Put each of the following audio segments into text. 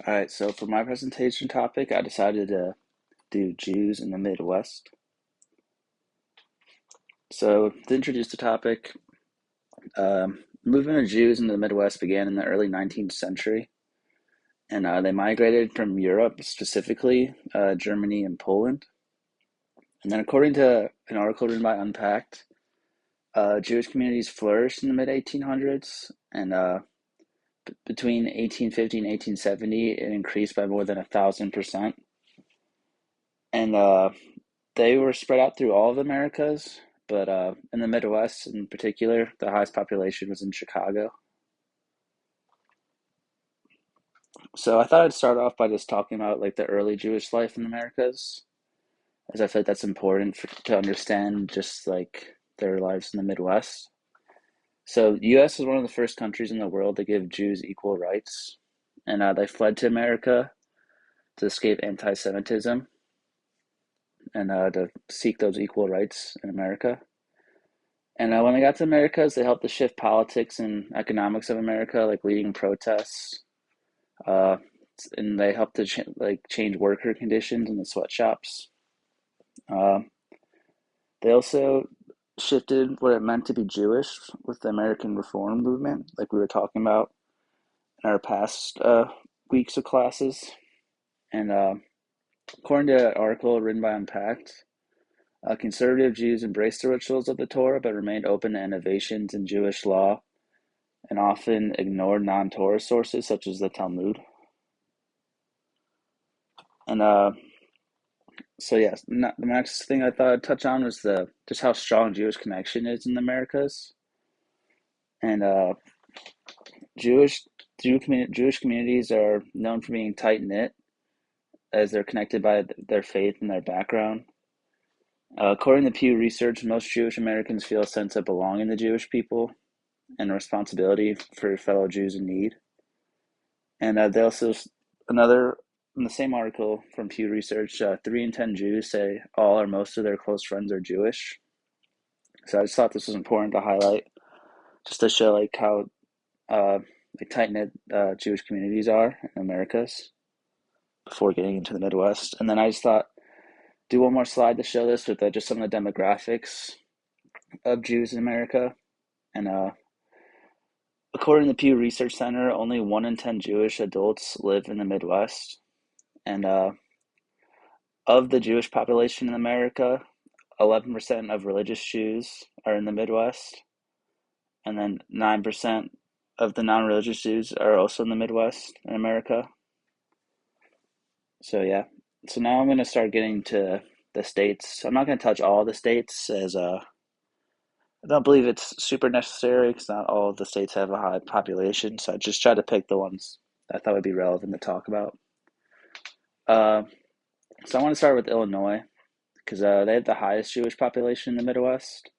All right, so for my presentation topic, I decided to do Jews in the Midwest. So, to introduce the topic, movement of Jews in the Midwest began in the early 19th century, and they migrated from Europe, specifically Germany and Poland. And then, according to an article written by Unpacked, Jewish communities flourished in the mid 1800s, and between 1850 and 1870, it increased by more than 1,000%. And they were spread out through all of the Americas, but in the Midwest in particular, the highest population was in Chicago. So I thought I'd start off by just talking about like the early Jewish life in the Americas, as I feel like that's important to understand just like their lives in the Midwest. So the U.S. was one of the first countries in the world to give Jews equal rights, and they fled to America to escape anti-Semitism and to seek those equal rights in America. And when they got to Americas, they helped to shift politics and economics of America, like leading protests. Uh, and they helped to change worker conditions in the sweatshops. Uh, they also shifted what it meant to be Jewish with the American Reform movement, like we were talking about in our past weeks of classes. And according to an article written by Unpacked, conservative Jews embraced the rituals of the Torah but remained open to innovations in Jewish law and often ignored non-Torah sources such as the Talmud. And so yes, the next thing I thought I'd touch on was the just how strong Jewish connection is in the Americas. And Jewish Jewish communities are known for being tight knit as they're connected by their faith and their background. According to Pew Research, most Jewish Americans feel a sense of belonging to Jewish people and a responsibility for fellow Jews in need. And they also another in the same article from Pew Research, 3 in 10 Jews say all or most of their close friends are Jewish. So I just thought this was important to highlight, just to show like how uh, like tight knit Jewish communities are in Americas before getting into the Midwest. And then I just thought do one more slide to show this with just some of the demographics of Jews in America. And according to the Pew Research Center, only 1 in 10 Jewish adults live in the Midwest. And of the Jewish population in America, 11% of religious Jews are in the Midwest, and then 9% of the non-religious Jews are also in the Midwest in America. So yeah, so now I'm going to start getting to the states. I'm not going to touch all the states as I don't believe it's super necessary because not all of the states have a high population. So I just try to pick the ones that I thought would be relevant to talk about. Uh, so I want to start with Illinois because they have the highest Jewish population in the Midwest.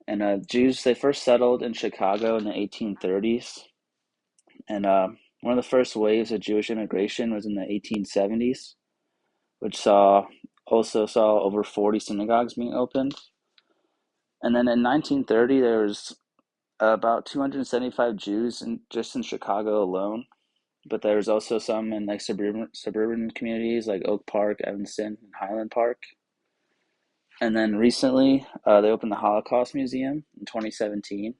And Jews, they first settled in Chicago in the 1830s. And one of the first waves of Jewish immigration was in the 1870s, which also saw over 40 synagogues being opened. And then in 1930, there was about 275 Jews just in Chicago alone. But there was also some in like suburban communities like Oak Park, Evanston, and Highland Park. And then recently, they opened the Holocaust Museum in 2017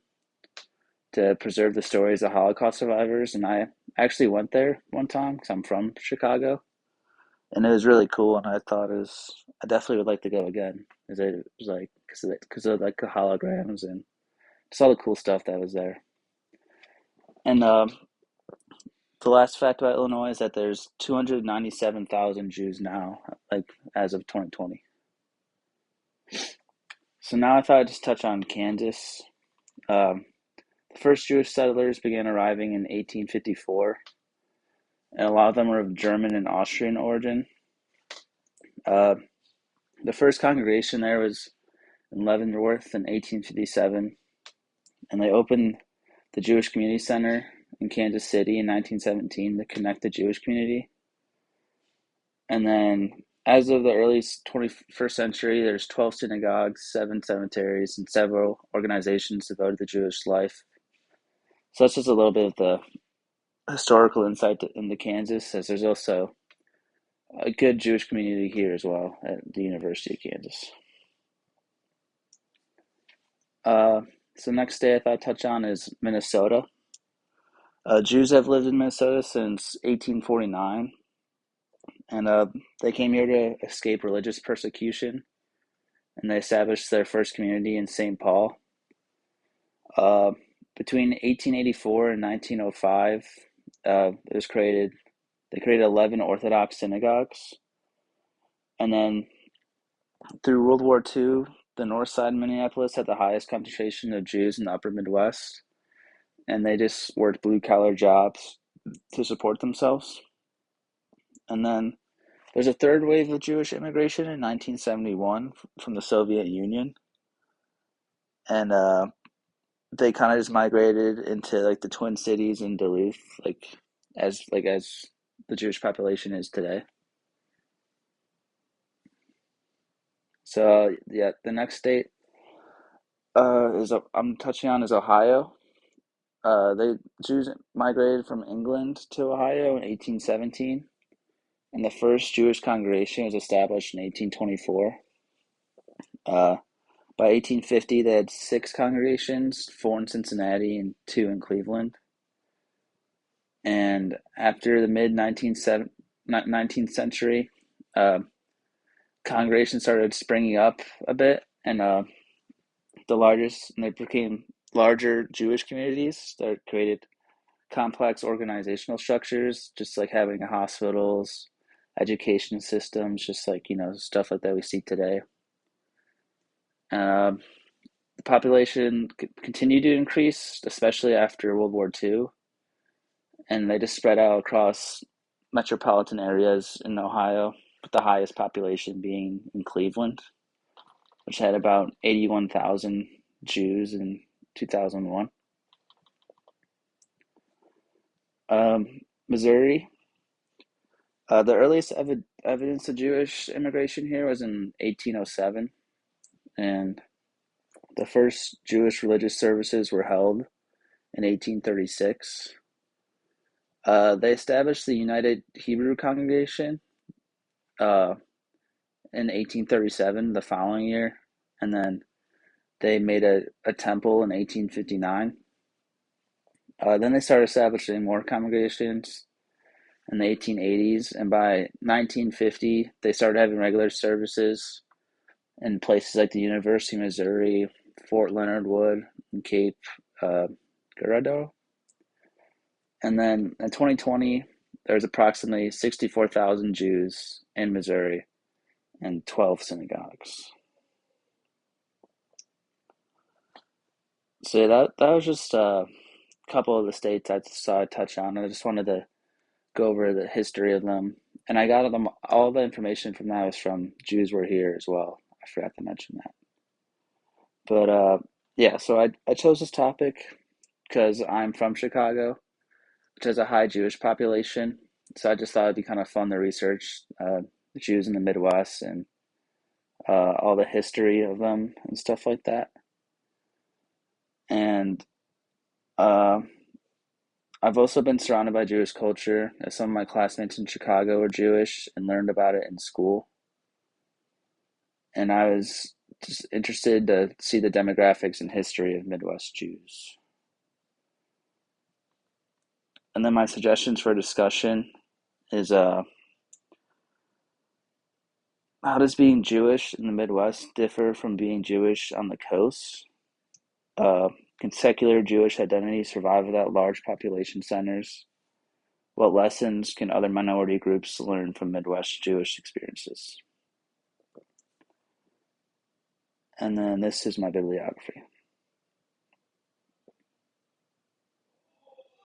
to preserve the stories of Holocaust survivors. And I actually went there one time because I'm from Chicago, and it was really cool. And I definitely would like to go again. Because it was like because of like the holograms and just all the cool stuff that was there. And the last fact about Illinois is that there's 297,000 Jews now, like as of 2020. So now I thought I'd just touch on Kansas. Um, the first Jewish settlers began arriving in 1854, and a lot of them were of German and Austrian origin. Uh, the first congregation there was in Leavenworth in 1857, and they opened the Jewish Community Center in Kansas City in 1917 to connect the Jewish community. And then, as of the early 21st century, there's 12 synagogues, 7 cemeteries, and several organizations devoted to Jewish life. So that's just a little bit of the historical insight into Kansas, as there's also a good Jewish community here as well at the University of Kansas. Uh, so the next state I thought I'd touch on is Minnesota. Jews have lived in Minnesota since 1849, and they came here to escape religious persecution, and they established their first community in St. Paul. Uh, Between 1884 and 1905, it was created. They created 11 Orthodox synagogues, and then through World War II, the north side of Minneapolis had the highest concentration of Jews in the upper Midwest, and they just worked blue collar jobs to support themselves. And then there's a third wave of Jewish immigration in 1971 from the Soviet Union, and they kind of just migrated into like the Twin Cities and Duluth, as the Jewish population is today. So yeah, the next state is I'm touching on is Ohio. The Jews migrated from England to Ohio in 1817, and the first Jewish congregation was established in 1824. Uh, by 1850, they had six congregations, four in Cincinnati and two in Cleveland. And after the mid 19th century, uh, congregations started springing up a bit, and they became larger Jewish communities that created complex organizational structures, just like having hospitals, education systems, just like, stuff like that we see today. Um, the population continued to increase, especially after World War II, and they just spread out across metropolitan areas in Ohio, with the highest population being in Cleveland, which had about 81,000 Jews in 2001. Missouri. The earliest evidence of Jewish immigration here was in 1807, and the first Jewish religious services were held in 1836. They established the United Hebrew Congregation uh, in 1837, the following year, and then they made a temple in 1859. Then they started establishing more congregations in the 1880s, and by 1950, they started having regular services in places like the University of Missouri, Fort Leonard Wood, and Cape Girardeau. And then in 2020, there's approximately 64,000 Jews in Missouri and 12 synagogues. So that was just a couple of the states I saw I touch on. I just wanted to go over the history of them. And I got them all the information from that was from Jews Were Here as well. I forgot to mention that. But yeah, so I chose this topic because I'm from Chicago, which has a high Jewish population. So I just thought it'd be kind of fun to research the Jews in the Midwest and all the history of them and stuff like that. And uh, I've also been surrounded by Jewish culture, as some of my classmates in Chicago are Jewish and learned about it in school. And I was just interested to see the demographics and history of Midwest Jews. And then my suggestions for discussion is how does being Jewish in the Midwest differ from being Jewish on the coast? Uh, can secular Jewish identity survive without large population centers? What lessons can other minority groups learn from Midwest Jewish experiences? And then this is my bibliography.